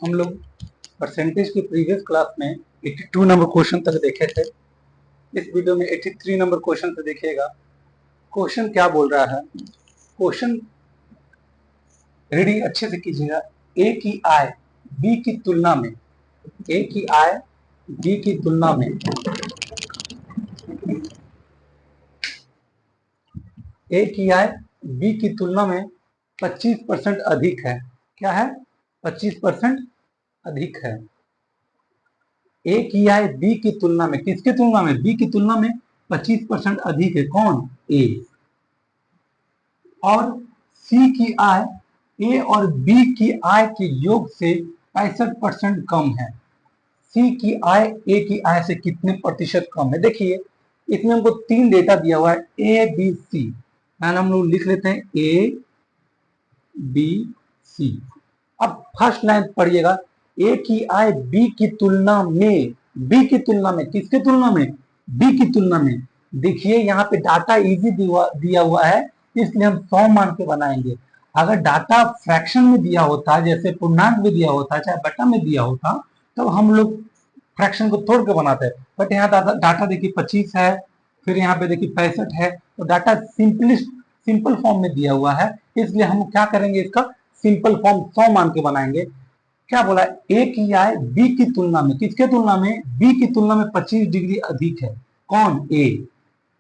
हम लोग परसेंटेज की प्रीवियस क्लास में 82 नंबर क्वेश्चन तक देखे थे। इस वीडियो में 83 नंबर क्वेश्चन से देखिएगा। क्वेश्चन क्या बोल रहा है, क्वेश्चन रीडिंग अच्छे से कीजिएगा। ए की आय बी की तुलना में, ए की आय बी की तुलना में, ए की आय बी की तुलना में 25% अधिक है। क्या है? 25% अधिक है। ए की आय बी की तुलना में, किसकी तुलना में? बी की तुलना में 25% अधिक है। कौन? ए। और सी की आय ए और बी की आय के योग से 65% कम है। सी की आय ए की आय से कितने प्रतिशत कम है? देखिए इसमें हमको 3 डेटा दिया हुआ है, ए बी सी। हम लोग लिख लेते हैं ए बी सी। अब फर्स्ट लाइन पढ़िएगा, ए की आय बी की तुलना में, बी की तुलना में, किसके तुलना में? बी की तुलना में। देखिए यहाँ पे डाटा इजी दिया हुआ है, इसलिए हम 100 मान के बनाएंगे। अगर डाटा फ्रैक्शन में दिया होता, जैसे पूर्णांक में दिया होता, चाहे बटा में दिया होता, तो हम लोग फ्रैक्शन को तोड़ के बनाते हैं। बट यहाँ डाटा देखिए 25 है, फिर यहाँ पे देखिए 65 है, तो डाटा सिंपल फॉर्म में दिया हुआ है, इसलिए हम क्या करेंगे, इसका सिंपल फॉर्म 100 मान के बनाएंगे। क्या बोला? ए की आय बी की तुलना में, किसके तुलना में? बी की तुलना में 25 डिग्री अधिक है। कौन? ए।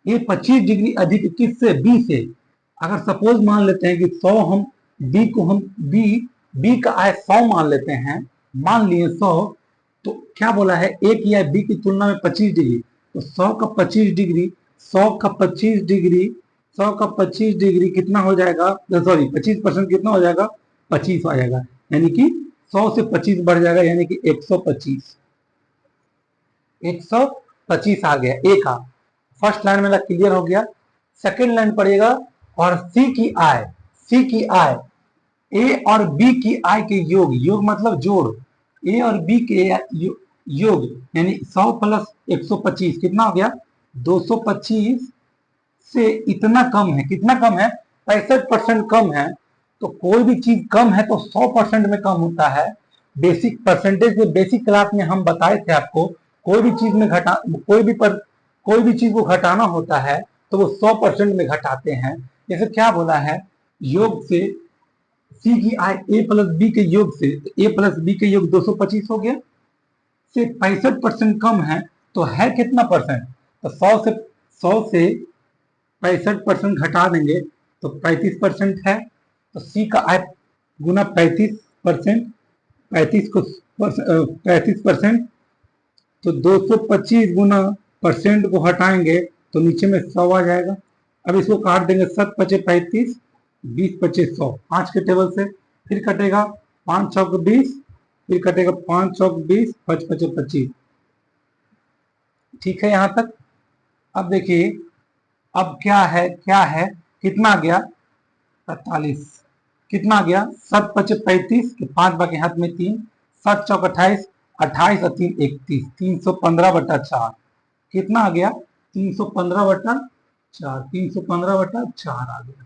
ये 25 डिग्री अधिक किससे? बी से। अगर सपोज मान लेते हैं कि 100 हम बी को हम बी का आय 100 मान लेते हैं, मान लिए 100, तो क्या बोला है? ए की आय बी की तुलना में 25 डिग्री, तो 100 का 25 डिग्री, 100 का 25 डिग्री, 100 का 25 डिग्री कितना हो जाएगा? सॉरी 25% कितना हो जाएगा? 25 आ जाएगा, यानी कि 100 से 25 बढ़ जाएगा, यानी कि 125। 125 आ गया ए का। फर्स्ट लाइन मेरा क्लियर हो गया। सेकेंड लाइन पढ़िएगा, और सी की आय, सी की आय ए और बी की आय के योग, योग मतलब जोड़, ए और बी के योग यानी 100 प्लस 125 कितना हो गया? 225 से इतना कम है। कितना कम है? 65% कम है। तो कोई भी चीज कम है तो 100% में कम होता है। बेसिक परसेंटेज में बेसिक क्लास में हम बताए थे आपको, कोई भी चीज में कोई भी चीज को घटाना होता है तो वो 100% में घटाते हैं। जैसे क्या बोला है? योग से सी की आय ए प्लस बी के योग से, ए प्लस बी के योग 225 हो गया, से 65% कम है, तो है कितना परसेंट? तो 100 से 65% घटा देंगे तो 35% है। तो सी का आय गुना 35%, 35% तो 225 गुना परसेंट को हटाएंगे तो नीचे में 100 आ जाएगा। अब इसको काट देंगे, 7 पचे 35, 20 पचे 100, 5 के टेबल से, फिर कटेगा 5 चौक 20, फिर कटेगा 5 चौक 20, 5 पचे 25। ठीक है यहाँ तक? अब देखिए अब क्या है, कितना गया? 47। कितना गया? 7 पचे 35, 5 बाकी हाथ में 3, 7 चौक 28, 28 और 3 31, 315/4 कितना आ गया? 315/4, 315/4 आ गया।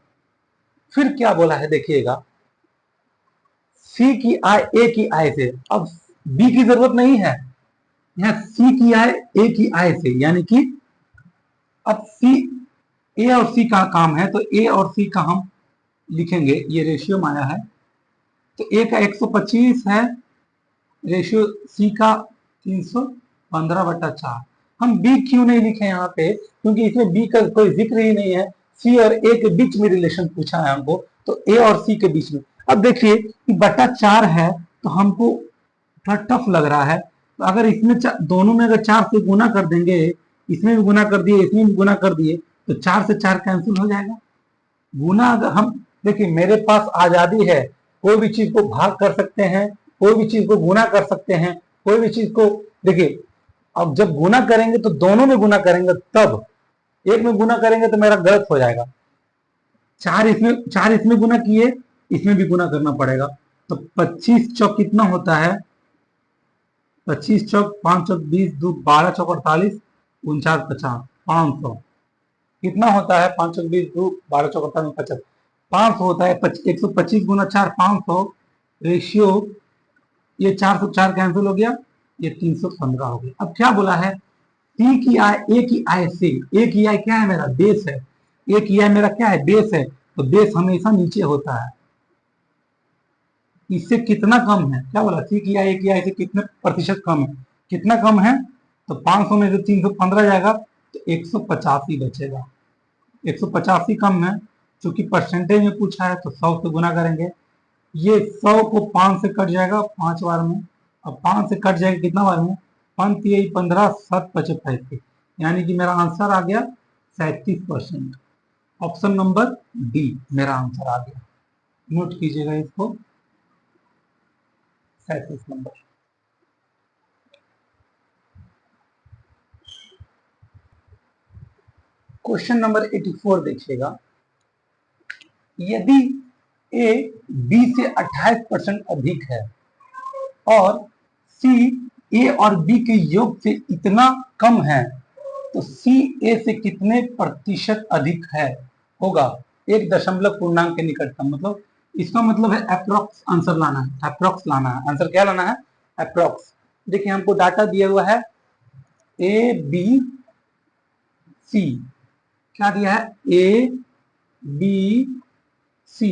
फिर क्या बोला है देखिएगा, सी की आय ए की आय से, अब बी की जरूरत नहीं है, यहाँ सी की आय ए की आय से, यानी कि अब सी, ए और सी का काम है तो ए और सी का हम लिखेंगे, ये रेशियो में आया है। तो ए का 125 है, रेशियो सी का 315/4। हम बी क्यों नहीं लिखे यहाँ पे? क्योंकि इसमें बी का कोई जिक्र ही नहीं है। सी और ए के बीच में रिलेशन पूछा है हमको, तो ए और सी के बीच में। अब देखिए कि बटा 4 है तो हमको थोड़ा टफ लग रहा है, तो अगर इसमें दोनों में अगर 4 से गुना कर देंगे, इसमें भी गुना कर दिए, इसमें भी गुना कर दिए, तो 4 से 4 कैंसिल हो जाएगा। गुना अगर हम, देखिए मेरे पास आजादी है, कोई भी चीज को भाग कर सकते हैं, कोई भी चीज को गुना कर सकते हैं, कोई भी चीज को, देखिए अब जब गुना करेंगे तो दोनों में गुना करेंगे, तब एक में गुना करेंगे तो मेरा गलत हो जाएगा। 4 इसमें गुना किए, इसमें भी गुना करना पड़ेगा। तो 25 चौक कितना होता है? 25 चौक 5 चौक 20, 2 12 चौक 48, 49 50, 500 कितना होता है? 5 चौक 20, 2 12 चौक 48, 50, 500 होता है। 125 गुना 4 500, रेशियो ये 404 कैंसिल हो गया, ये 315 हो गया। अब क्या बोला है, सी की आय ए की आय से, ए की आय क्या है मेरा बेस है, ए की आय मेरा क्या है बेस है, तो बेस हमेशा नीचे होता है, इससे कितना कम है, क्या बोला सी की आय ए की आय से कितने प्रतिशत कम है, कितना कम है, तो 500 में से 315 जाएगा तो 185 बचेगा, 185 कम है, क्योंकि परसेंटेज में पूछा है तो 100 से गुना करेंगे, ये 100 को 5 से कट जाएगा 5 बार में, अब 5 से कट जाएगा कितना बार में, 5 यही 15 7 बचे 35, यानी कि मेरा आंसर आ गया 37%। ऑप्शन नंबर डी मेरा आंसर आ गया, नोट कीजिएगा इसको, 37 नंबर। क्वेश्चन नंबर 84 देखिएगा, यदि ए बी से 28% अधिक है और सी ए और बी के योग से इतना कम है, तो सी ए से कितने प्रतिशत अधिक है होगा, 1 दशमलव पूर्णांक के निकटतम, मतलब इसका मतलब है अप्रोक्स आंसर लाना है, अप्रोक्स लाना है, आंसर क्या लाना है अप्रोक्स। देखिए हमको डाटा दिया हुआ है ए बी सी, क्या दिया है ए बी सी,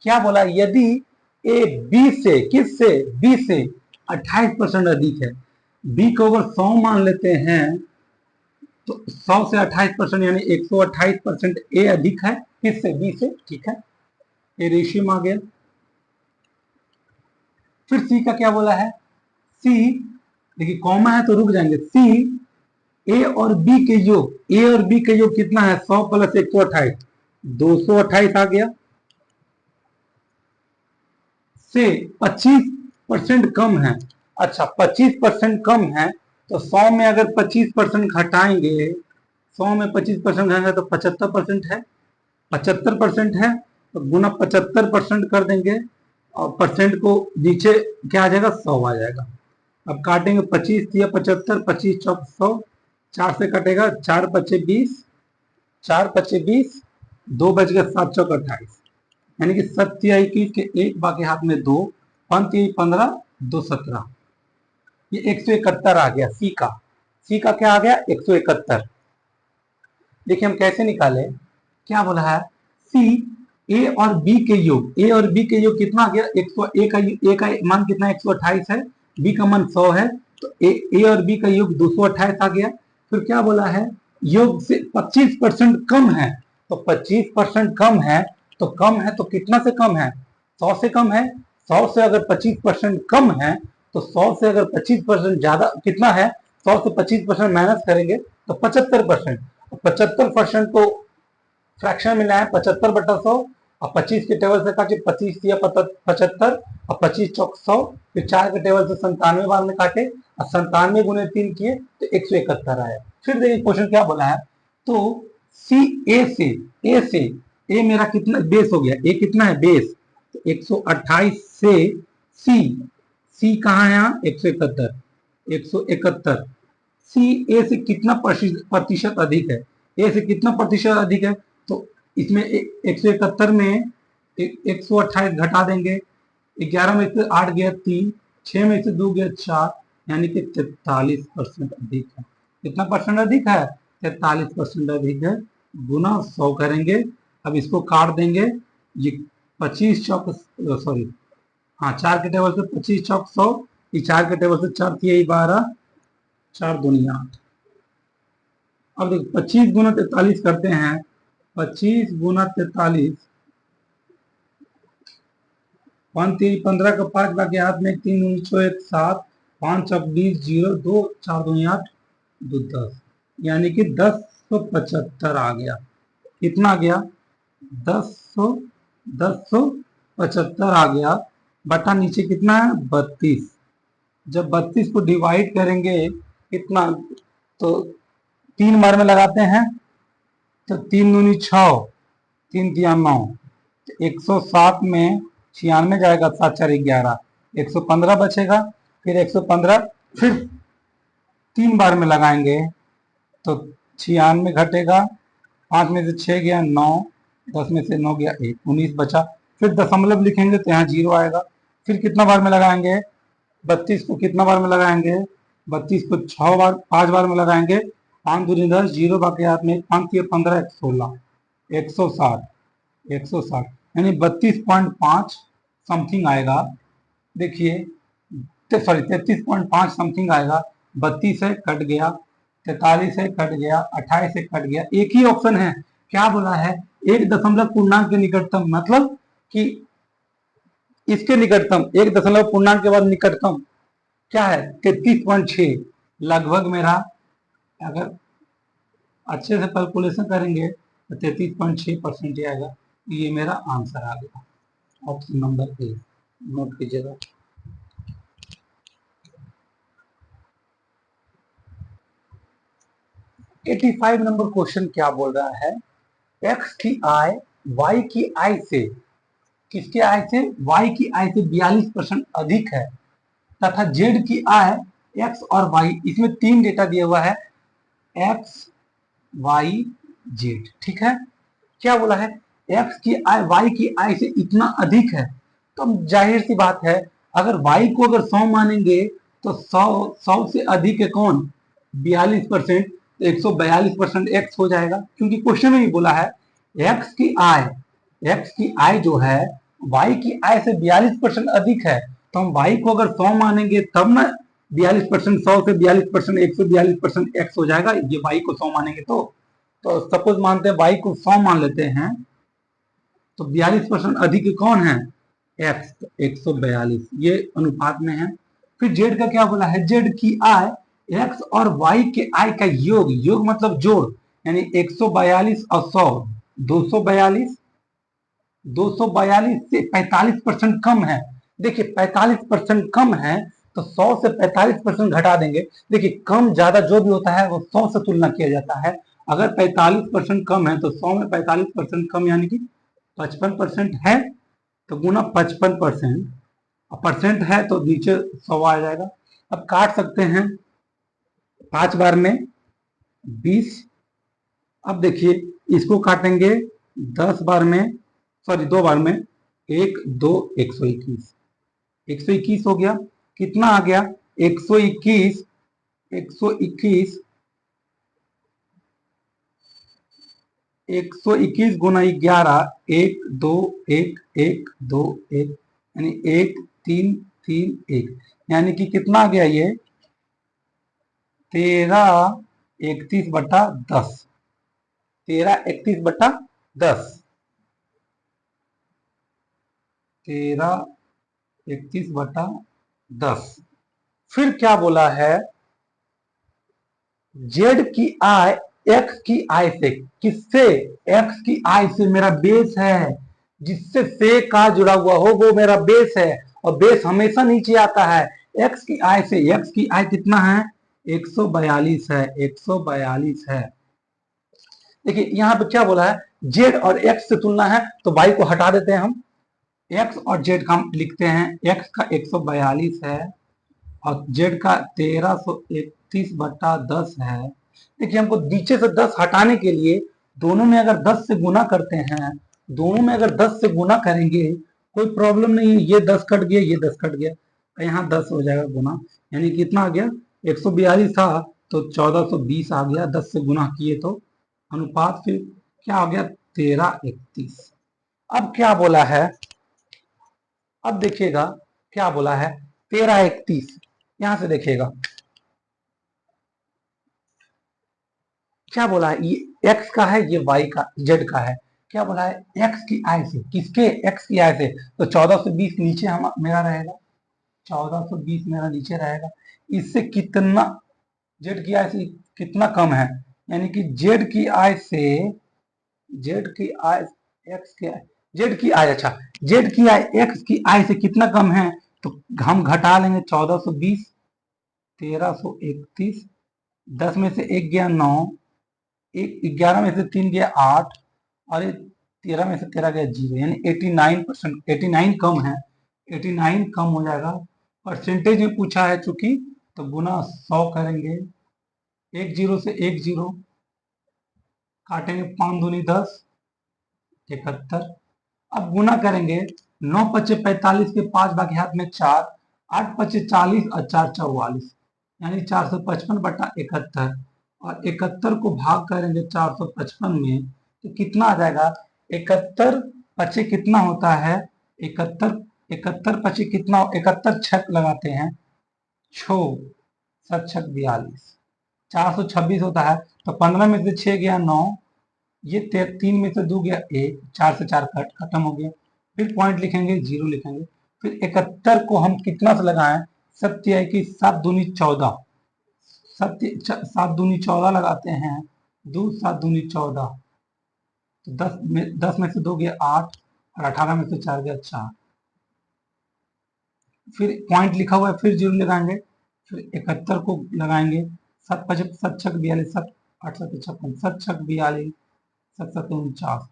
क्या बोला यदि ए बी से, किस से, बी से 28% अधिक है, बी को अगर 100 मान लेते हैं तो 100 से 28% यानी 128% ए अधिक है किससे, बी से, ठीक है, ए रेशियो में आ गया। फिर सी का क्या बोला है, सी देखिए कॉमा है तो रुक जाएंगे, सी ए और बी के योग, ए और बी के योग कितना है 100 प्लस 128, 228 आ गया, से 25% कम है, अच्छा 25% कम है तो 100 में अगर 25% घटाएंगे, 100 में 25% घटाएंगे तो 75% है, 75% है तो गुना 75% कर देंगे और परसेंट को नीचे क्या आ जाएगा 100 आ जाएगा। अब काटेंगे 25 या 75, 25 चौक 100, 4 से कटेगा 4 पचे 20, 4 पचे 20, 2 बच गए 7 चौक 28, यानी कि 7 के एक बाकी हाथ में 2, 5 15, 2 17, ये 171 आ गया सी का, सी का क्या आ गया 171। देखिए हम कैसे निकाले, क्या बोला है सी ए और बी के योग, ए और बी के योग कितना आ गया 100, ए का मान कितना 128 है, बी का मान 100 है, तो ए और बी का योग 228 आ गया। फिर क्या बोला है योग से 25% कम है, तो 25% कम है तो कम है तो कितना से कम है 100 से कम है, 100 से अगर 25% कम है तो 100 से अगर 25% ज्यादा कितना है, 100 से 25% माइनस करेंगे तो 75%, 75% को फ्रैक्शन में लाए 75/100 और 25 के टेबल से काटे 25 या 75 और 25 चौक 100, फिर 4 के टेबल से 97 बार में काटे और 97 गुने 3 किए तो 171 आया। फिर देखिए क्वेश्चन क्या बोला है, तो सी ए से ए मेरा कितना बेस हो गया, ए कितना है बेस, तो 128 से सी कहाँ है यहाँ 171, सी ए से कितना प्रतिशत अधिक है, ए से कितना प्रतिशत अधिक है, तो इसमें 171 में 128 घटा देंगे, 11 में से 8 गया 3, 6 में से 2 गया 4, यानी कि 43% अधिक है। कितना परसेंट अधिक है 43% अधिक है, गुना 100 करेंगे, अब इसको काट देंगे, ये 25 चौक सॉरी हाँ 4 के टेबल से 25 चौक 100, ये 4 के टेबल से 4 थी 12, 4 दूनी 8, अब देखो 25 गुना 43 करते हैं, 25 गुना 43, 5 3 15 का 5 बाकी हाथ में 3 19 1 7, 5 चौक 20 0 2 4 दूनी 8 2 10, यानी कि 1075 आ गया, कितना आ गया 1075 आ गया, बटा नीचे कितना है 32, जब 32 को डिवाइड करेंगे कितना, तो 3 बार में लगाते हैं तो 3 दूनी 6, 3 तिया 9, 107 में 96 जाएगा, 7 4 11, 115 बचेगा, फिर 115 फिर 3 बार में लगाएंगे तो 96 घटेगा, 5 में से 6 गया 9, 10 में से 9 गया 1, 19 बचा, फिर दशमलव लिखेंगे तो यहाँ 0 आएगा, फिर कितना बार में लगाएंगे 32 को कितना बार में लगाएंगे, 32 को 6 बार 5 बार में लगाएंगे, 5 दूनी 10, 0 बाकी हाथ में, 5 ये 15, 16, 160, 160 यानी 32.5 समथिंग आएगा। देखिए सॉरी 33.5 समथिंग आएगा। 32 है कट गया, 43 है कट गया, 28 है कट गया, एक ही ऑप्शन है। क्या बोला है, एक दशमलव पूर्णांक के निकटतम, मतलब कि इसके निकटतम, एक दशमलव पूर्णांक के बाद निकटतम क्या है 33.6। लगभग मेरा अगर अच्छे से कैलकुलेशन करेंगे तो 33.6% ही आएगा। ये मेरा आंसर आ गया, ऑप्शन नंबर ए, नोट कीजिएगा। एटी 85 नंबर क्वेश्चन क्या बोल रहा है, एक्स की आय वाई की आय से, किसके आय से, वाई की आय से 42% अधिक है, तथा जेड की आय एक्स और वाई, इसमें 3 डेटा दिया हुआ है, एक्स वाई जेड, ठीक है। क्या बोला है, एक्स की आय वाई की आय से इतना अधिक है, तो जाहिर सी बात है अगर वाई को अगर 100 मानेंगे तो 100 से अधिक है कौन, 42%, 142% एक्स हो जाएगा, क्योंकि क्वेश्चन में ही बोला है एक्स की आय, एक्स की आय जो है वाई की आय से 42% अधिक है, तो हम वाई को अगर 100 मानेंगे तब ना 42%, 100 से 42%, 142% एक्स हो जाएगा, ये वाई को 100 मानेंगे तो सपोज मानते हैं वाई को 100 मान लेते हैं, तो 42% अधिक कौन है, एक्स, 142, ये अनुपात में है। फिर जेड का क्या बोला है, जेड की आय एक्स और वाई के आय का योग, योग मतलब जोड़, यानी 142 और 100, 242, 242 से 45% कम है। देखिए 45% कम है तो 100 से 45% घटा देंगे। देखिए कम ज्यादा जो भी होता है वो 100 से तुलना किया जाता है। अगर 45% कम है तो 100 में 45% कम यानी कि 55% है, तो गुना 55%, परसेंट है तो नीचे 100 आ जाएगा। अब काट सकते हैं 5 बार में 20। अब देखिए इसको काटेंगे 10 बार में, सॉरी 2 बार में, 1 2 121, 121 हो गया। कितना आ गया 121, 121, 121 गुना 11, 1 2 1 1 2 1, यानी 1 3 3 1, यानी कि कितना आ गया ये 1331/10, 1331/10, 1331/10। फिर क्या बोला है, जेड की आय एक्स की आय से, किससे, एक्स की आय से, मेरा बेस है, जिससे से का जुड़ा हुआ हो वो मेरा बेस है, और बेस हमेशा नीचे आता है। एक्स की आय से, एक्स की आय कितना है 142 है, 142 है। देखिए यहाँ पे क्या बोला है, जेड और एक्स से तुलना है तो वाई को हटा देते हैं हम, एक्स और जेड का हम लिखते हैं, एक्स का 142 है और जेड का 1331/10 है। देखिए हमको नीचे से 10 हटाने के लिए दोनों में अगर 10 से गुना करते हैं, दोनों में अगर 10 से गुना करेंगे कोई प्रॉब्लम नहीं है, ये 10 कट गया, ये 10 कट गया, यहाँ 10 हो जाएगा गुना, यानी कितना आ गया 142 था तो 1420 आ गया, 10 से गुना किए तो अनुपात फिर क्या आ गया 1331। अब क्या बोला है, अब देखिएगा क्या बोला है 1331, यहां से देखिएगा क्या बोला है, ये एक्स का है, ये वाई का, जेड का है। क्या बोला है, एक्स की आय से, किसके, एक्स की आय से, तो 1420 नीचे हम मेरा रहेगा, 1420 मेरा नीचे रहेगा। इससे कितना, जेड की आय से कितना कम है, यानी कि जेड की आय से, जेड की आय, एक्स की आय, जेड की आय, अच्छा जेड की आय एक्स की आय से कितना कम है, तो हम घटा लेंगे 1420, 1331, 10 में से 1 गया 9, एक 11 में से 3 गया 8, और 13 में से 13 गया 0, यानी 89%, 89 कम है, 89 कम हो जाएगा। परसेंटेज में पूछा है चूंकि, तो गुना 100 करेंगे, 1 0 से 1 0 काटेंगे, 5 दूनी 10, 71। अब गुना करेंगे, 9 पच्चे 45 के 5 बाकी हाथ में 4, 8 पचे 40 और 4 44, यानी 455/71। और 71 को भाग करेंगे 455 में तो कितना आ जाएगा? 71 पचे कितना होता है? 71 71 पचे कितना? 71 छक लगाते हैं, छो 7 छक 42, 426 होता है। तो 15 में से 6 गया 9, ये 3 में से 2 गया 1, 4 से 4 कट खत्म हो गया। फिर पॉइंट लिखेंगे, 0 लिखेंगे। फिर 71 को हम कितना से लगाएं? सत्य है कि 7 दूनी 14, सत्य 7 दूनी 14 लगाते हैं, 2 7 दूनी 14, तो 10 में से 2 गया 8 और 18 में से 4 गया 4। फिर पॉइंट लिखा हुआ है, फिर 0 लगाएंगे, फिर 71 को लगाएंगे, 7 5 7 6 42, 7 8 7 56, 7 6 42, 7 7 49,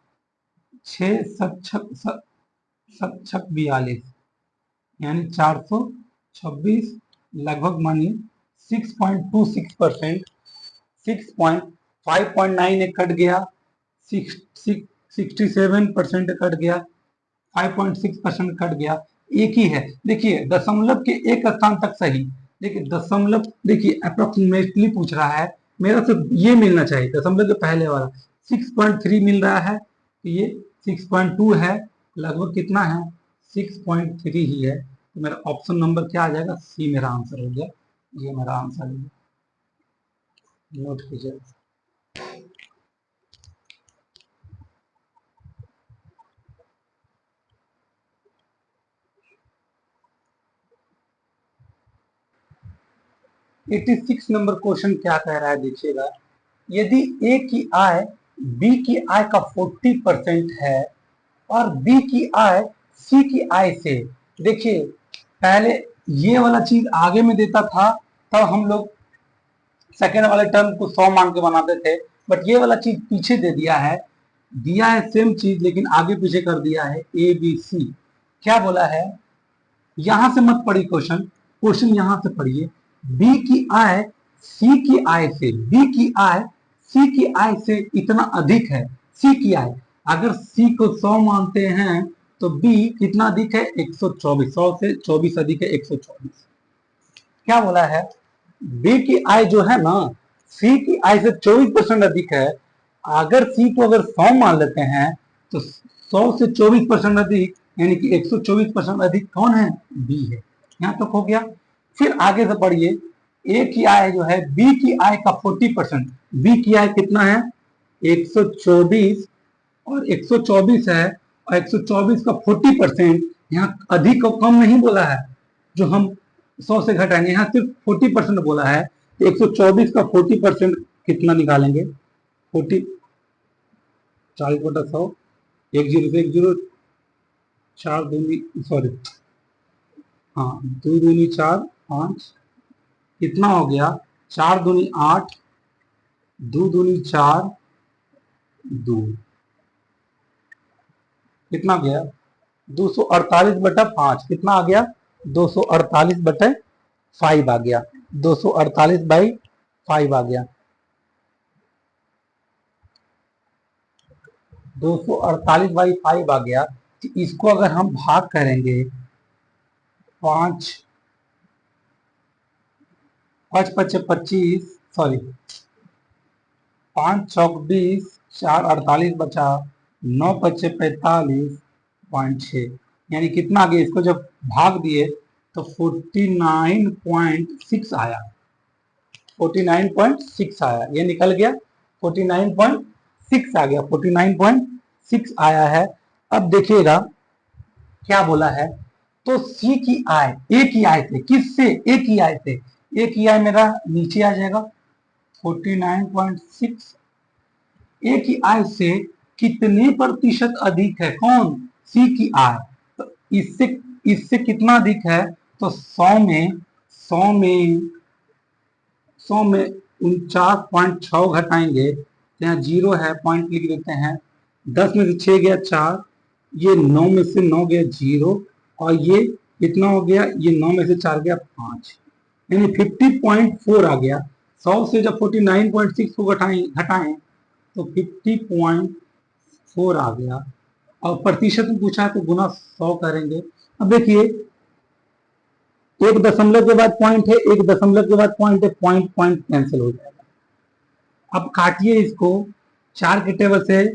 6 7 6 42, यानी 426, लगभग मानिए 6.26%, 5.9 कट गया, 67% कट गया, 5.6% कट गया, एक ही है। देखिए दशमलव के एक स्थान तक सही। देखिए दशमलव, देखिए अप्रोक्सीमेटली पूछ रहा है, मेरा सिर्फ ये मिलना चाहिए, दशमलव के पहले वाला 6.3 मिल रहा है, तो ये 6.2 है, लगभग कितना है? 6.3 ही है। तो मेरा ऑप्शन नंबर क्या आ जाएगा? सी मेरा आंसर हो गया। ये मेरा आंसर है, नोट कीजिए। एटी 86 नंबर क्वेश्चन क्या कह रहा है, देखिएगा। यदि ए की आय बी की आय का 40% है और बी की आय सी की आय से, देखिए पहले ये वाला चीज आगे में देता था, तब हम लोग सेकेंड वाले टर्म को 100 मान के बनाते थे, बट ये वाला चीज पीछे दे दिया है, दिया है सेम चीज लेकिन आगे पीछे कर दिया है। ए बी सी क्या बोला है? यहां से मत पढ़िए क्वेश्चन, क्वेश्चन यहां से पढ़िए। बी की आय सी की आय से, बी की आय सी की आय से इतना अधिक है। सी की आय, अगर सी को 100 मानते हैं तो बी कितना अधिक है? 124, 100 से 24 अधिक है 124। क्या बोला है? बी की आय जो है ना, सी की आय से 24% अधिक है। अगर सी को अगर 100 मान लेते हैं तो 100 से 24% अधिक, यानी कि 124% अधिक कौन है? बी है। यहां तक हो गया। फिर आगे से पढ़िए, ए की आय जो है बी की आय का 40%, बी की आय कितना है? 124, और 124 है, और 124 का 40%, यहाँ अधिक और कम नहीं बोला है जो हम 100 से घटाएंगे, यहाँ सिर्फ 40% बोला है। तो 124 का 40% कितना निकालेंगे? 40, 40/100, एक जीरो से एक जीरो, 4 दूनी, सॉरी, हाँ 2 दूनी 4 5, कितना हो गया? 4 दूनी 8, 2 दूनी 4, 2, कितना गया? 248/5, कितना आ गया? 248/5 आ गया, 248/5 आ गया, 248/5 आ गया। तो इसको अगर हम भाग करेंगे, 5 5 पचे 25, सॉरी 5 चौक 20, 4 48 बचा, 9 पचे 45.6, यानी कितना आ गया? इसको जब भाग दिए तो 49.6 आया, 49.6 आया, ये निकल गया, 49.6 आ गया, 49.6 आया है। अब देखिएगा क्या बोला है। तो सी की आय ए की आय से, किससे? ए की आय से। ए की आय मेरा नीचे आ जाएगा 49.6, ए की आय से कितने प्रतिशत अधिक है? कौन? सी की आय। तो इससे इससे कितना अधिक है? तो 100 में 100 में 100 में 49.6 घटाएंगे तो यहाँ 0 है, पॉइंट लिख देते हैं। 10 में से 6 गया 4, ये 9 में से 9 गया 0, और ये कितना हो गया? ये 9 में से 4 गया 5, यानी 50.4 आ गया। 100 से जब 49.6 को घटाएं तो 50.4 आ गया। और प्रतिशत में पूछा है तो गुना 100 करेंगे। अब देखिए एक दशमलव के बाद पॉइंट है, एक दशमलव के बाद पॉइंट है, पॉइंट पॉइंट कैंसिल हो जाएगा। अब काटिए इसको 4 के टेबल से,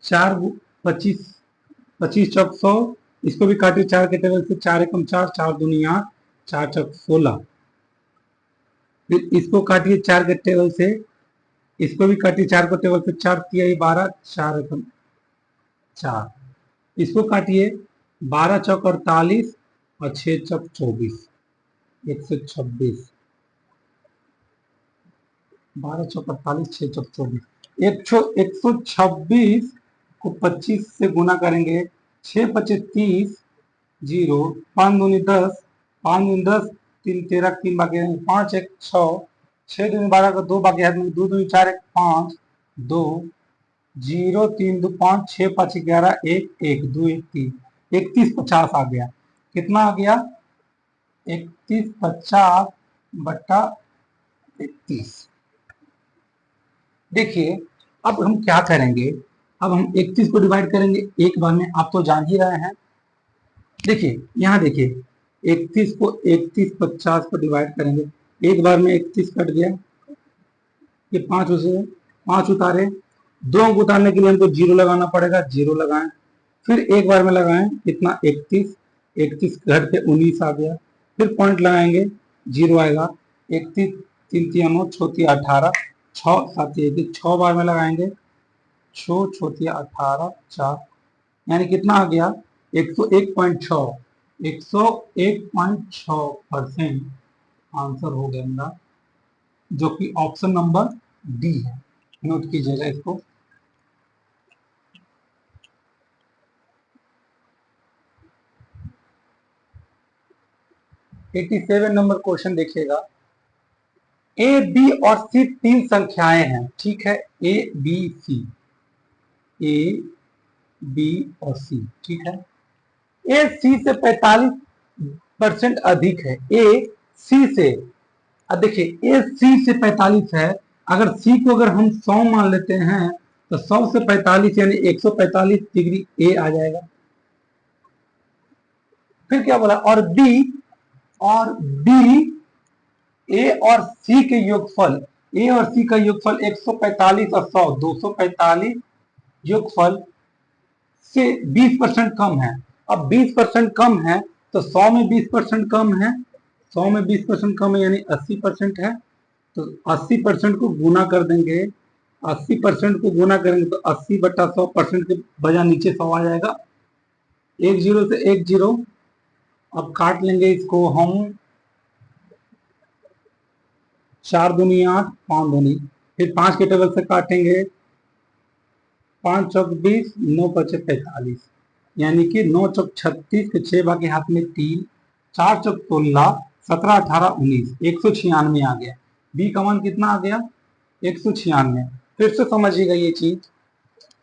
4 25, 25 चौक 100, इसको भी काटिए 4 के टेबल से, 4 एकम 4, 4 दूनी 8, 4 चौक 16। फिर इसको काटिए 4 के टेबल से, इसको भी काटिए 4 के टेबल से, 4 तिहाई 12, 4 एकम 4, इसको काटिए 12 चौक 48 और 6 चौक 24, 126, 12 चौक 48, 6 चौक 24, 126 को 25 से गुना करेंगे, 6 पचे 30, 0, 5 दूनी 10, 5 दूनी 10, 3 13, 3 बाकी 5 1 6, 6 दूनी 12 का 2 बाकी हाथ में, 2 दूनी 4 1 5, 2, 0 3 2 5, 6 5 11, 1 1 2 1 3, 31 50 आ गया। कितना आ गया? 31 50 बट्टा 31। देखिए अब हम क्या करेंगे, अब हम 31 को डिवाइड करेंगे एक बार में, आप तो जान ही रहे हैं। देखिए यहाँ देखिए 31 को 31 50 को डिवाइड करेंगे एक बार में, 31 कट गया, ये 5 उसे 5 उतारे, 2 अंक उतारने के लिए हमको 0 लगाना पड़ेगा, 0 लगाएं, फिर एक बार में लगाएं कितना 31, 31 घट के 19 आ गया, फिर पॉइंट लगाएंगे 0 आएगा, 31 3 3 9 6 18, 6 7 1 6 बार में लगाएंगे, 6 6 18 4, यानी कितना आ गया 101.6, 101.6% आंसर हो गया मेरा, जो कि ऑप्शन नंबर डी है। नोट कीजिएगा इसको। एटी 87 नंबर क्वेश्चन देखिएगा, ए बी और सी 3 संख्याएं हैं, ठीक है, A B C, A B और सी, ठीक है। ए सी से 45% अधिक है, ए सी से, अब देखिए ए सी से 45 है, अगर सी को अगर हम 100 मान लेते हैं तो 100 से 45 यानी 145 डिग्री ए आ जाएगा। फिर क्या बोला, और बी ए और सी के योगफल, ए और सी का योगफल 145 और 100 245 योगफल से 20% कम है। अब 20% कम है तो 100 में 20% कम है, 100 में 20% कम है यानी 80% है, तो 80% को गुना कर देंगे, 80% को गुना करेंगे तो 80 बट्टा 100% के बजाय नीचे 100 आ जाएगा, 1 0 से 1 0। अब काट लेंगे इसको हम, 4 दूनी 8, 5 दूनी, फिर 5 के टेबल से काटेंगे, 5 चौक 20, 9 पचे 45, यानी कि 9 चौक 36 के 6 बाकी हाथ में 3, 4 चौक 16, 17 18 19, 196 आ गया। बी का मान कितना आ गया? 196। फिर से समझिएगा ये चीज,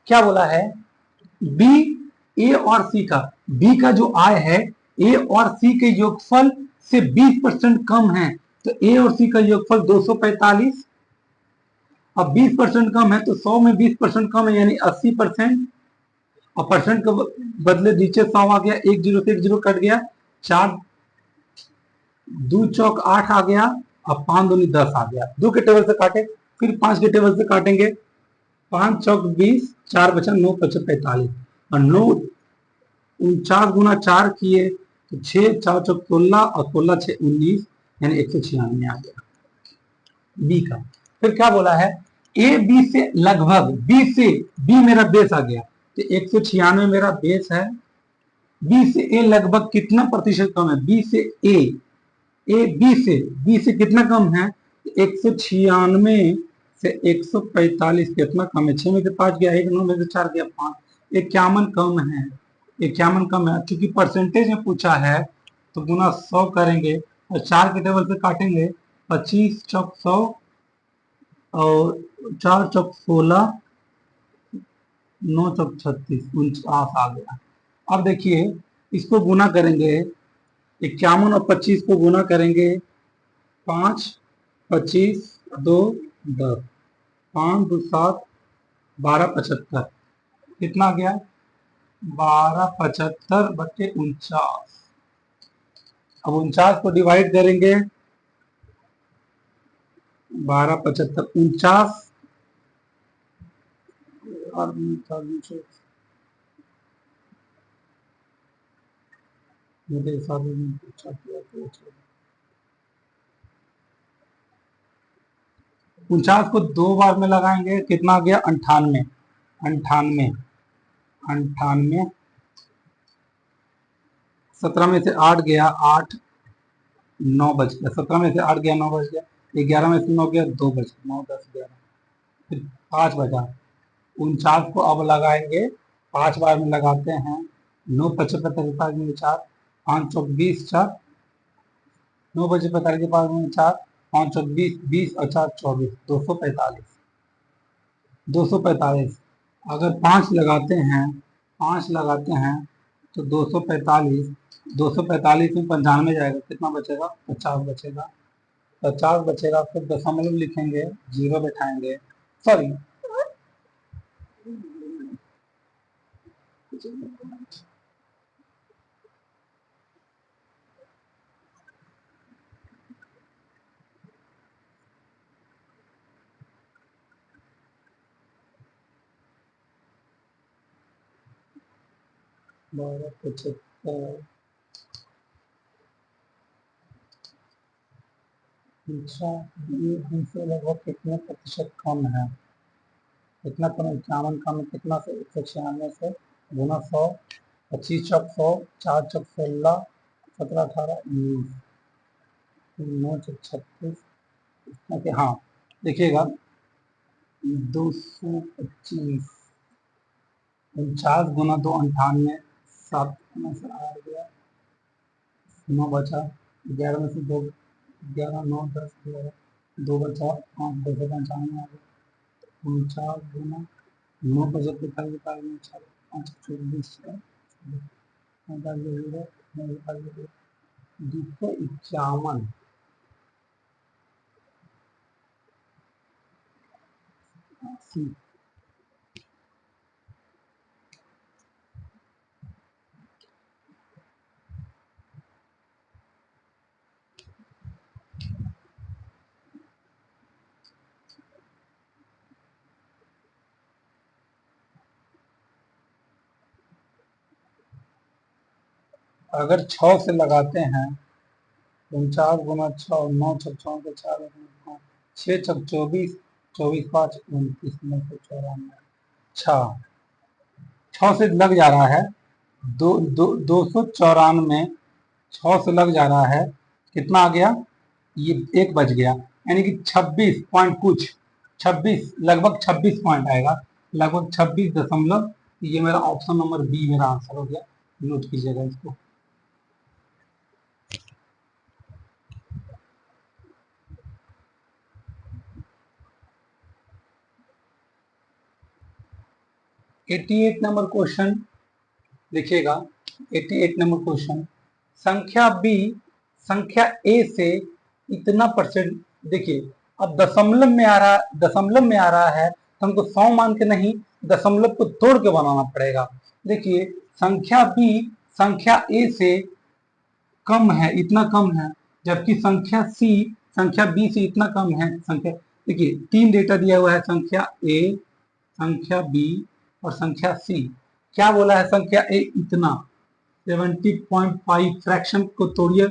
क्या बोला है, बी ए और सी का, बी का जो आय है ए और सी के योगफल से 20% कम है, तो ए और सी का योगफल 245, अब 20% कम है तो 100 में 20% कम है यानी 80%, और परसेंट के बदले नीचे 100 आ गया, 1 0 से 1 0 कट गया, 4 2 चौक 8 आ गया, अब 5 दूनी 10 आ गया, 2 के टेबल से काटे, फिर 5 के टेबल से काटेंगे, 5 चौक 20, 4 बचा 9 पचे 45, और 9 49 गुना 4 किए तो 6 4 चौक 16 और 16 6 19, यानी 196 आ गया बी का। फिर क्या बोला है, ए बी से लगभग, बी से, बी मेरा बेस आ गया, तो 196 मेरा बेस है, बी से ए लगभग कितना प्रतिशत कम है, बी से ए बी से कितना कम है, 196 से 145 कितना कम है, 6 में से 5 गया 1, 9 में से 4 गया 5, 51 कम है, 51 कम है, क्योंकि परसेंटेज में पूछा है तो गुना 100 करेंगे और 4 के टेबल से काटेंगे, 25 चौक 100 और 4 चौक 16, 9 चौक 36, 49 आ गया। अब देखिए इसको गुना करेंगे, 51 और 25 को गुना करेंगे, 5 25 2 10, 5 2 7, 12 75, कितना आ गया 12 75 बटे 49, अब 49 को डिवाइड करेंगे 12, 75, 49 और मेरे हिसाब में पूछा किया तो 49 को 2 बार में लगाएंगे, कितना आ गया 98, 98, 98, 17 में से 8 गया 8, 9 बच गया, 17 में से 8 गया 9 बच गया, 11 में से 9 गया 2 बच गया, 9, 10, 11, फिर 5 बचा। 49 को अब लगाएंगे 5 बार में लगाते हैं, 9, 55, 45 में 4, 5 चौक 20, 4, 9 बजे 45 के 5 में 4, 5 चौक 20, 20 और 4 24, 245, 245। अगर 5 लगाते हैं, 5 लगाते हैं तो 245, 245 में 95 जाएगा, कितना बचेगा 50 बचेगा, 50 बचेगा, फिर दशमलव लिखेंगे, जीरो बैठाएंगे, सॉरी बारह, 75, अच्छा ये इनसे लगभग कितने प्रतिशत कम है, कितना कम, 51 कम है, कितना से 196 से गुना 100, 25 चौक 100, 4 चौक 16, 17, 18, 19, 9 चौक 36, इतना के हाँ देखिएगा 225, 49 गुना 2 98, 7 गुना से 8 गया, 9 बचा, 11 में से 2, 11, 9, 10, 11, 2 बचा, 5, 295 आ गया, 49 गुना 9 बजे 45 में 4, 5, 24, 251, अगर 6 से लगाते हैं 49 गुना 6, 9 छक 4, 4, 6 छक 24, 24, 5, 29, 994, 6 से लग जा रहा है, 294, 6 से लग जा रहा है, कितना आ गया, ये एक बच गया, यानी कि 26 पॉइंट कुछ, 26 लगभग 26 पॉइंट आएगा, लगभग 26 दशमलव, ये मेरा ऑप्शन नंबर बी मेरा आंसर हो गया, नोट कीजिएगा इसको। एटी 8 नंबर क्वेश्चन लिखिएगा, 88 नंबर क्वेश्चन, संख्या बी संख्या ए से इतना परसेंट, देखिए अब दशमलव में आ रहा, दशमलव में आ रहा है तो हमको 100 मान के नहीं, दशमलव को तोड़ के बनाना पड़ेगा। देखिए संख्या बी संख्या ए से कम है, इतना कम है, जबकि संख्या सी संख्या बी से इतना कम है, संख्या, देखिए 3 डेटा दिया हुआ है, संख्या ए, संख्या बी और संख्या सी। क्या बोला है, संख्या ए इतना 70.5, फ्रैक्शन को तोड़िए,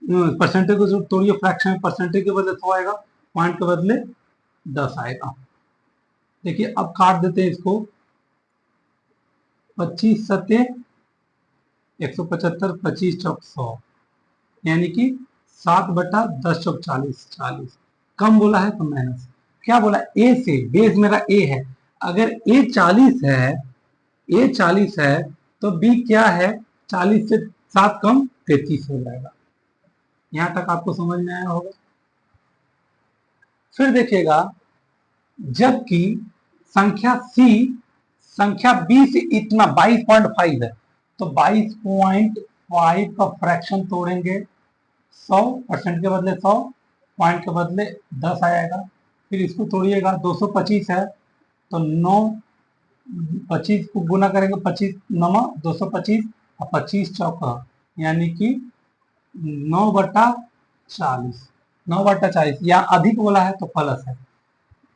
परसेंटेज को तोड़िए, फ्रैक्शन परसेंटेज के बदले 100 आएगा, पॉइंट के बदले 10 आएगा। देखिए अब काट देते हैं इसको, 25 सत्ते 175, 25 चौक 100, यानी कि 7/10 चौक 40, 40 कम बोला है तो माइनस, क्या बोला ए से, बेस मेरा ए है, अगर ए 40 है, ए 40 है तो बी क्या है, 40 से 7 कम 33 हो जाएगा। यहां तक आपको समझ में आया होगा। फिर देखिएगा, जबकि संख्या सी संख्या बी से इतना 22.5 है, तो 22.5 का फ्रैक्शन तोड़ेंगे, 100 परसेंट के बदले 100, पॉइंट के बदले 10 आएगा, फिर इसको तोड़िएगा, 225 है तो 9, 25 को गुना करेंगे, 25 9 225 और 25 चौका, यानी कि 9/40, 9/40 या अधिक बोला है तो प्लस है।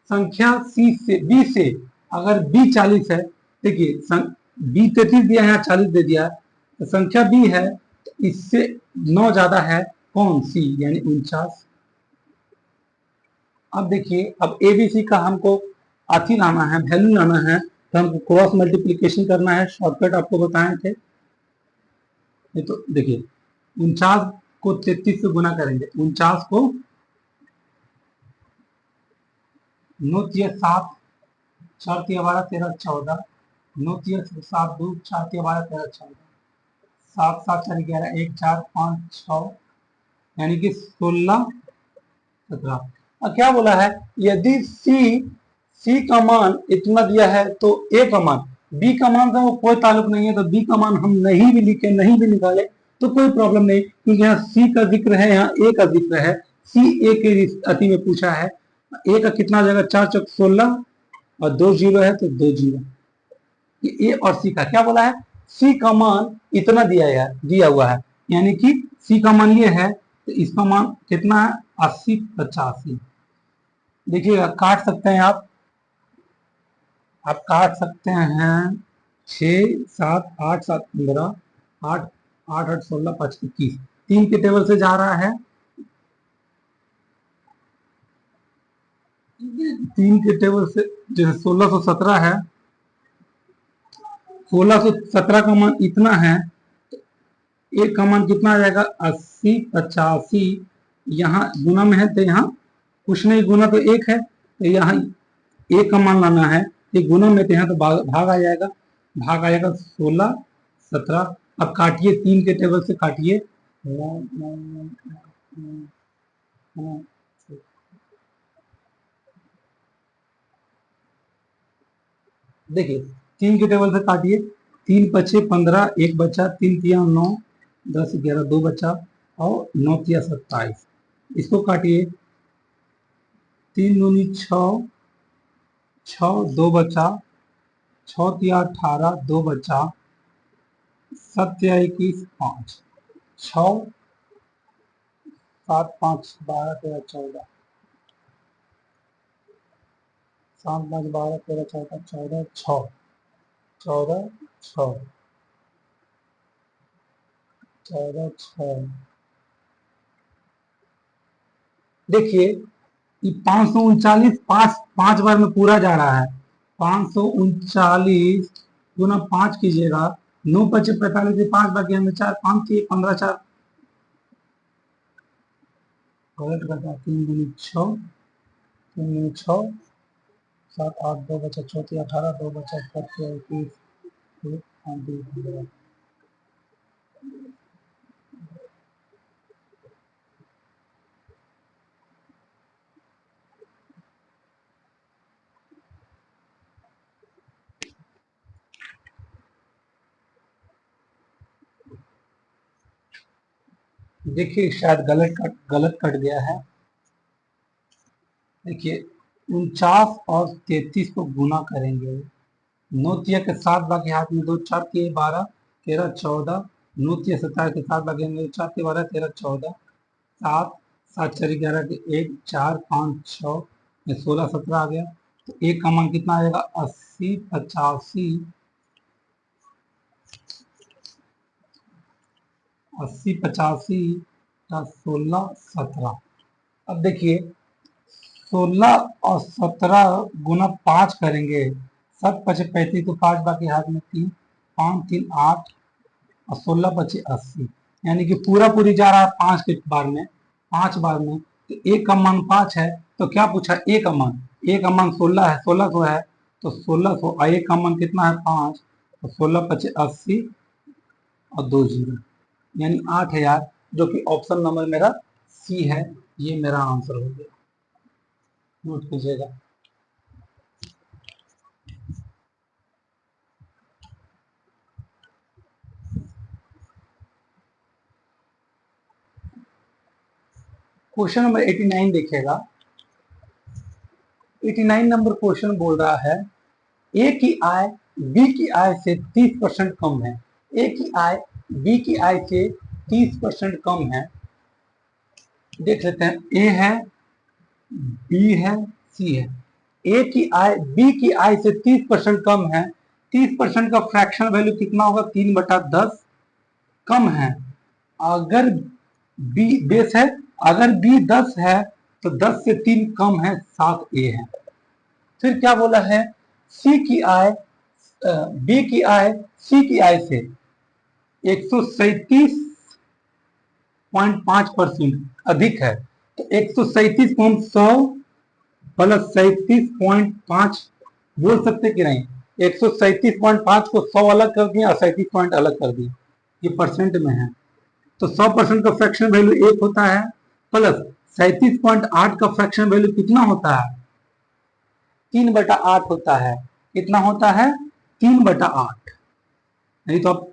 संख्या सी से बी से, अगर बी 40 है, देखिए बी 33 दिया है, यहाँ 40 दे दिया है, तो संख्या बी है तो इससे 9 ज्यादा है कौन, सी, यानी 49। अब देखिए, अब एबीसी का हमको अथी लाना है, वैल्यू लाना है, तो हमको क्रॉस मल्टीप्लीकेशन करना है, शॉर्टकट आपको बताए थे। ये तो देखिए 49 को 33 से गुना करेंगे, 49 को 9 तिया 7, 4 तिया 12, 13, 14, 9 तिया 7, 2, 4 तिया 12, 13, 14, 7 7 4 11, 1 4 5 6, यानी कि 16 17। अब क्या बोला है, यदि सी का मान इतना दिया है तो ए का मान, बी का मान का वो कोई ताल्लुक नहीं है, तो बी का मान हम नहीं भी लिखे, नहीं भी निकाले तो कोई प्रॉब्लम नहीं, क्योंकि यहाँ सी का जिक्र है, यहाँ ए का जिक्र है। सी ए के अति में पूछा है, ए का कितना आ जाएगा, 4 चौक 16 और 2 जीरो है तो 2 जीरो। ए और सी का क्या बोला है, सी का मान इतना दिया हुआ है, यानी कि सी का मान ये है तो इसका मान कितना है, 80 85। देखिएगा काट सकते हैं आप काट सकते हैं, 6 7 8 7 15, 8 8 8 16 5 21, 3 के टेबल से जा रहा है, 3 के टेबल से जैसे 1617 है, 1617 का मान इतना है, एक का मान कितना आ जाएगा, 80 85, यहाँ गुना में है तो यहाँ कुछ नहीं, गुना तो एक है, तो यहाँ एक का मान लाना है, ये गुना में तो यहाँ तो भाग आ जाएगा, 16 17। अब काटिए, 3 के टेबल से काटिए, देखिए 3 के टेबल से काटिए, 3 पचे 15, एक बचा, 3 तिया 9, 10 11 2 बचा, और 9 तिया 27। इसको काटिए, 3 दूनी 6, 6 2 बचा, 6 तिया 18 2 बचा, 7 तिया 21 5, 6 7 5 12 13 14, 7 5 12 13 14 14 6, 14 6 14 6। देखिए ये 539 पांच बार में पूरा जा रहा है, 539 गुना 5 कीजिएगा, 9 पचे 45, 5 बाकी हमें 4, 5 की 15 4, गलत करता, 3 दूनी 6, 3 दूनी 6, 7 8 2 बचा, 34 18 2 बचा, 21 5 2 15। देखिए शायद गलत कट गया है। देखिए 49 और 33 को गुना करेंगे, 9 तिया के 7 बाकी हाथ में 2, 4 तिया 12 13 14, 9 तिया 27 के 7 बाकी में 4 तिया 12 13 14, 7 7 4 11 के 1 4 5 6, 16 17 आ गया, तो एक का मान कितना आएगा, 80 85, 80 85 का 16 17। अब देखिए 16 और 17 गुना 5 करेंगे, 7 पचे 35, तो 5 बाकी हाथ में 3, 5 3 8 और 16 पचे 80, यानी कि पूरा पूरी जा रहा है 5 के बार में, 5 बार में, तो एक का मान 5 है, तो क्या पूछा, ए का मान, ए का मान 16 है, 1600 है, तो 1600, और एक का मान कितना है 5, तो 16 पचे 80 और 2 जीरो, यानी 8000, जो कि ऑप्शन नंबर मेरा सी है, ये मेरा आंसर हो गया, नोट कीजिएगा। क्वेश्चन नंबर 89 देखिएगा, 89 नंबर क्वेश्चन बोल रहा है, ए की आय बी की आय से 30% कम है, ए की आय बी की आय से 30% कम है, देख लेते हैं। ए है, बी है, सी है। ए की आय बी की आय से 30% कम है। 30% का फ्रैक्शन वैल्यू कितना होगा? 3/10 कम है। अगर बी बेस है, अगर बी 10 है तो 10 से 3 कम है, 7 ए है। फिर क्या बोला है? सी की आय बी की आय सी की आय से 137.5% अधिक है। तो 137.100 प्लस 37.5 बोल सकते कि नहीं? 137.5 को 100 अलग कर दिया और 37 पॉइंट अलग कर दिया, ये परसेंट में है। तो 100% का फ्रैक्शन वैल्यू 1 होता है, प्लस 37.8 का फ्रैक्शन वैल्यू कितना होता है? 3/8 होता है। कितना होता है? 3/8। नहीं तो आप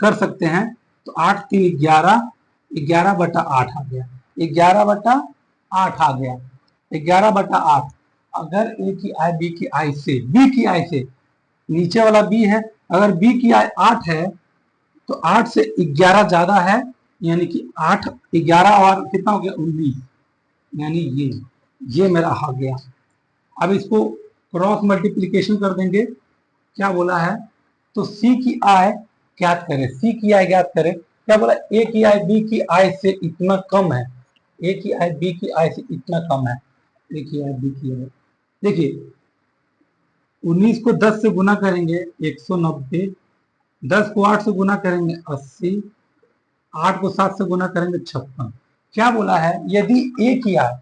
कर सकते हैं। तो 8 3 11, 11/8 आ गया। 11/8 आ गया। 11/8। अगर ए की आय बी की आय से, बी की आय से, नीचे वाला बी है, अगर बी की आय 8 है तो 8 से 11 ज्यादा है, यानी कि 8 11 और कितना हो गया? 19, यानी ये मेरा आ गया। अब इसको क्रॉस मल्टीप्लीकेशन कर देंगे। क्या बोला है? तो सी की आय ज्ञात करें, सी की आय ज्ञात करें। क्या बोला? ए की आय बी की आय से इतना कम है, ए की आय बी की आय से इतना कम है। ए की आय बी की आय, देखिए 19 को 10 से गुना करेंगे 190, 10 को 8 से गुना करेंगे 80, 8 को 7 से गुना करेंगे 56। क्या बोला है? यदि ए की आय,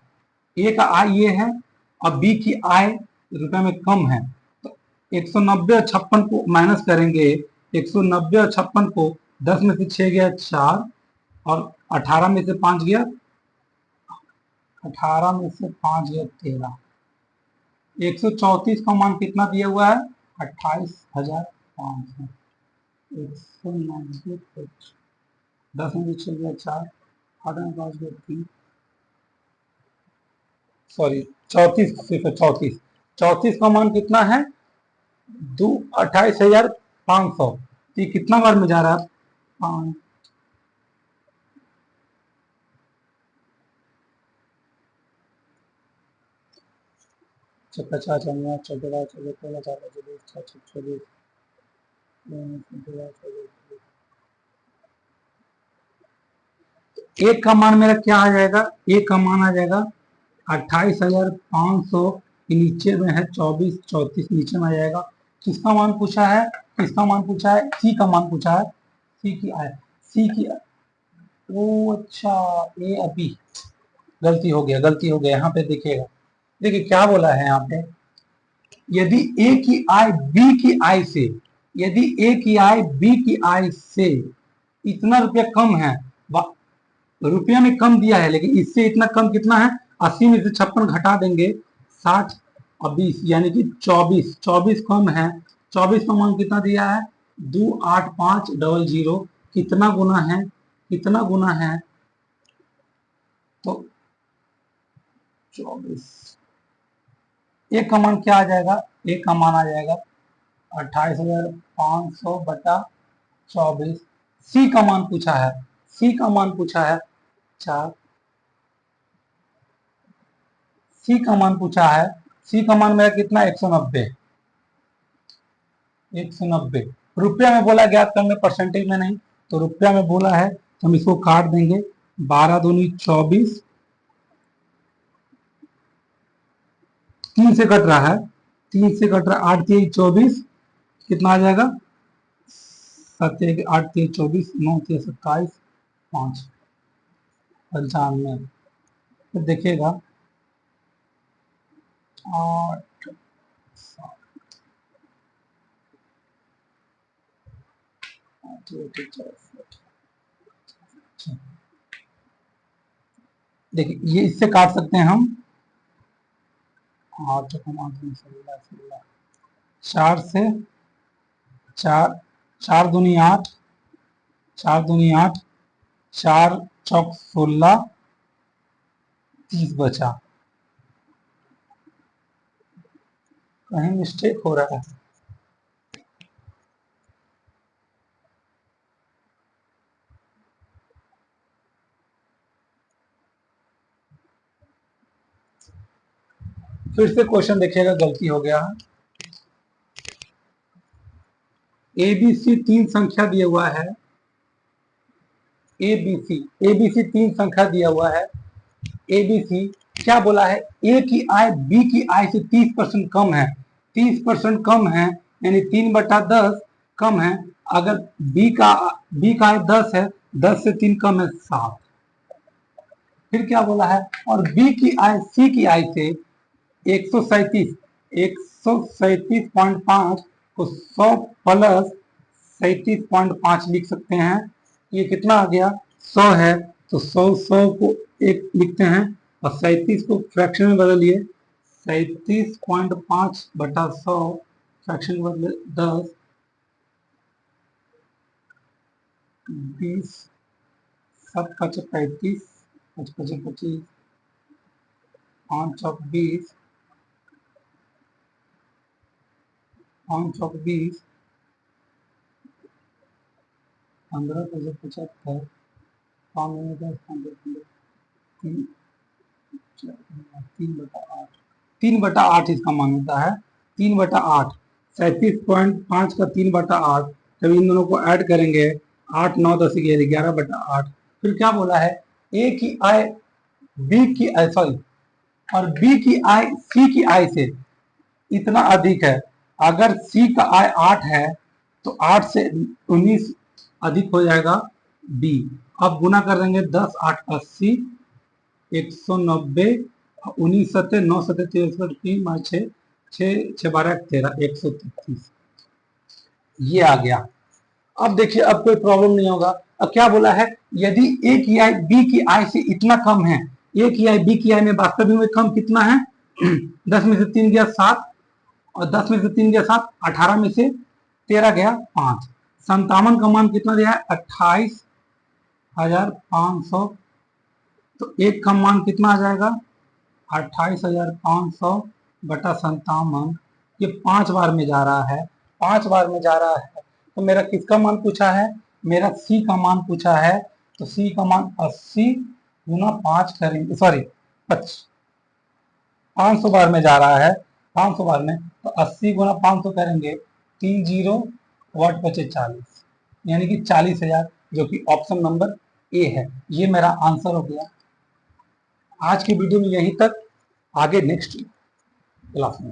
ए का आय ये है और बी की आय रुपए में कम है, तो 190 और 56 को माइनस करेंगे। 190 और 56 को 10 में से 6 गया 4 और 18 में से 5 गया, 18 में से 5 गया 13। 134 का मान कितना दिया हुआ है? 28,500। 190 10 में से 6 गया 4, 8 में 5 गया 3, सॉरी 34, सिर्फ 34। 34 का मान कितना है? 28,500। ये कितना बार में जा रहा है? 5। पचास 14 एक का मान मेरा क्या आ जाएगा? एक का मान आ जाएगा 28,500। नीचे में है 24, 34 नीचे में आ जाएगा। किसका मान पूछा है? किसका मान पूछा है? सी का मान पूछा है। सी की आय, सी की आय। ओ अच्छा, ए अभी गलती हो गया, गलती हो गया। यहाँ पे देखिएगा, देखिए क्या बोला है यहाँ पे। यदि ए की आय बी की आय से, यदि ए की आय बी की आय से इतना रुपया कम है, रुपया में कम दिया है, लेकिन इससे इतना कम कितना है? 80 में से 56 घटा देंगे, 60 और 20, यानी कि 24। 24 कम है। 24 का मान कितना दिया है? 28500। कितना गुना है? कितना गुना है? तो 24। एक का मान क्या आ जाएगा? एक का मान आ जाएगा 28,500 बटा 24। सी का मान पूछा है, सी का मान पूछा है 4। सी का मान पूछा है, सी का मान मेरा कितना? 190। 190 रुपया में बोला ज्ञात करने, परसेंटेज में नहीं। तो रुपया में बोला है तो हम इसको काट देंगे। 12 दूनी 24, 3 से कट रहा है, 3 से कट रहा है, 8 3 24, कितना आ जाएगा? 7 8 3 24, 9 3 27, 5 95। तो देखिएगा 8 देखिए, ये इससे काट सकते हैं हम। 8 4 से 4, 4 दूनी 8, 4 दूनी 8, 4 चौक 16, 30 बचा। कहीं मिस्टेक हो रहा है। फिर से क्वेश्चन देखिएगा, गलती हो गया। एबीसी तीन संख्या दिया हुआ है, एबीसी तीन संख्या दिया हुआ है। एबीसी क्या बोला है, ए की आय बी की आय से 30% कम है, 30% कम है, यानी 3/10 कम है। अगर बी का आय 10 है, 10 से 3 कम है 7। फिर क्या बोला है, और बी की आय सी की आय से 137.5 को 100 प्लस 37.5 लिख सकते हैं। ये कितना आ गया, 100 है, तो 100 को एक लिखते हैं और 37 को फ्रैक्शन में बदलिए, 37.5/100 फ्रैक्शन में बदले 10, 20, 7 5 35, 5 5 25, 5 चौक 20, 5 चौक 20, 15 5 75, 3/8 इसका मान होता है, 3/8, 37.5 का 3/8, जब इन दोनों को ऐड करेंगे 8 9 10 11/8। फिर क्या बोला है, ए की आय बी की आय सॉरी और बी की आय सी की आय से इतना अधिक है। अगर सी का आय 8 है तो 8 से 19 अधिक हो जाएगा बी। अब गुना कर देंगे, 10 8 80, 190, 19 7 9 7 13 3 5 6 6 6 12 13, 133 ये आ गया। अब देखिए, अब कोई प्रॉब्लम नहीं होगा। अब क्या बोला है, यदि ए की आय बी की आय से इतना कम है, ए की आय बी की आय में वास्तविक में कम कितना है 10 में से 3 गया 7, और 10 में से 3 गया 7, 18 में से 13 गया 5, 57 का मान कितना दिया है 28,500। तो एक का मान कितना आ जाएगा 28,500 बटा 57। ये 5 बार में जा रहा है, 5 बार में जा रहा है। तो मेरा किसका मान पूछा है, मेरा सी का मान पूछा है। तो सी का मान 80 गुना 5 करेंगे, सॉरी 500 बार में जा रहा है, 500 बार में, तो 80 गुना 500 करेंगे, 3 जीरो वाट बचे 40, यानी कि 40,000, जो कि ऑप्शन नंबर ए है। ये मेरा आंसर हो गया। आज की वीडियो में यहीं तक, आगे नेक्स्ट क्लास में।